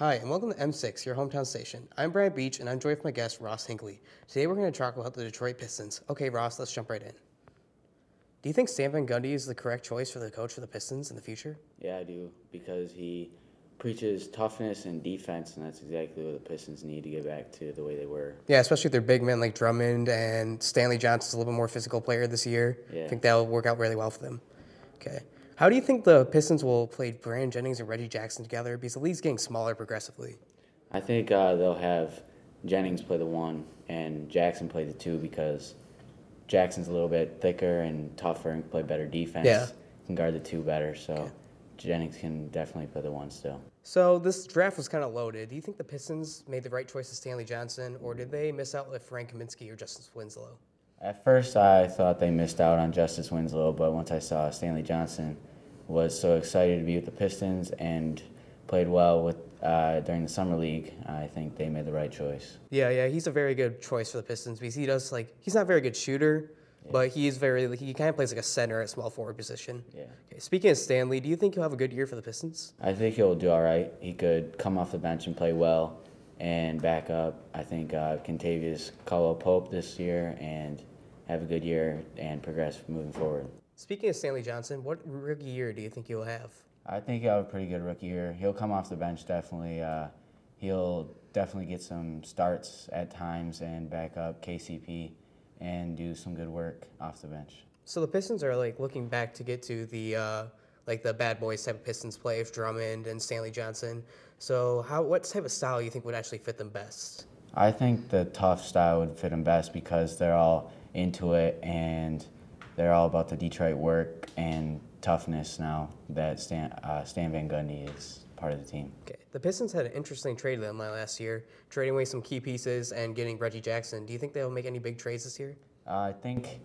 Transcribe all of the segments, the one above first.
Hi, and welcome to M6, your hometown station. I'm Brad Beach, and I'm joined with my guest, Ross Hinckley. Today we're going to talk about the Detroit Pistons. Okay, Ross, let's jump right in. Do you think Stan Van Gundy is the correct choice for the coach for the Pistons in the future? Yeah, I do, because he preaches toughness and defense, and that's exactly what the Pistons need to get back to the way they were. Yeah, especially with their big men like Drummond and Stanley Johnson's a little bit more physical player this year. Yeah. I think that'll work out really well for them. Okay. How do you think the Pistons will play Brandon Jennings and Reggie Jackson together? Because the league's getting smaller progressively. I think they'll have Jennings play the 1 and Jackson play the 2 because Jackson's a little bit thicker and tougher and can play better defense. Yeah. Can guard the 2 better, so Jennings can definitely play the 1 still. So this draft was kind of loaded. Do you think the Pistons made the right choice with Stanley Johnson, or did they miss out with Frank Kaminsky or Justice Winslow? At first, I thought they missed out on Justice Winslow, but once I saw Stanley Johnson was so excited to be with the Pistons and played well with during the summer league, I think they made the right choice. Yeah, he's a very good choice for the Pistons because he does he's not a very good shooter, but he kind of plays like a center at small forward position. Yeah. Okay, speaking of Stanley, do you think he'll have a good year for the Pistons? I think he'll do all right. He could come off the bench and play well and back up. I think Kentavious Caldwell-Pope this year and have a good year and progress moving forward. Speaking of Stanley Johnson, what rookie year do you think he'll have? I think he'll have a pretty good rookie year. He'll come off the bench definitely. He'll definitely get some starts at times and back up KCP and do some good work off the bench. So the Pistons are looking back to get to the the bad boys type of Pistons play of Drummond and Stanley Johnson. So what type of style you think would actually fit them best? I think the tough style would fit them best because they're all into it and they're all about the Detroit work and toughness now that Stan Van Gundy is part of the team. Okay. The Pistons had an interesting trade deadline last year, trading away some key pieces and getting Reggie Jackson. Do you think they'll make any big trades this year? I think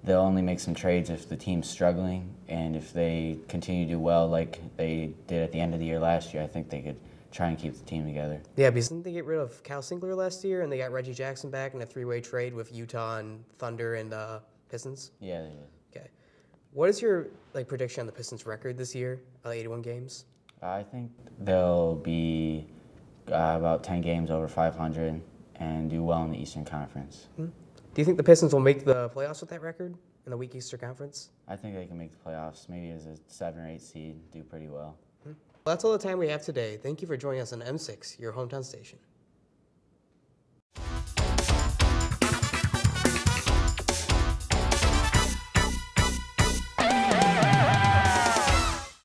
they'll only make some trades if the team's struggling, and if they continue to do well like they did at the end of the year last year, I think they could try and keep the team together. Yeah, because didn't they get rid of Cal Singler last year, and they got Reggie Jackson back in a three-way trade with Utah and Thunder and Pistons? Yeah, they did. Okay. What is your prediction on the Pistons' record this year? 81 games. I think they'll be about 10 games over 500 and do well in the Eastern Conference. Do you think the Pistons will make the playoffs with that record in the weak Eastern Conference? I think they can make the playoffs, maybe as a 7 or 8 seed, do pretty well. Well, that's all the time we have today. Thank you for joining us on M6, your hometown station.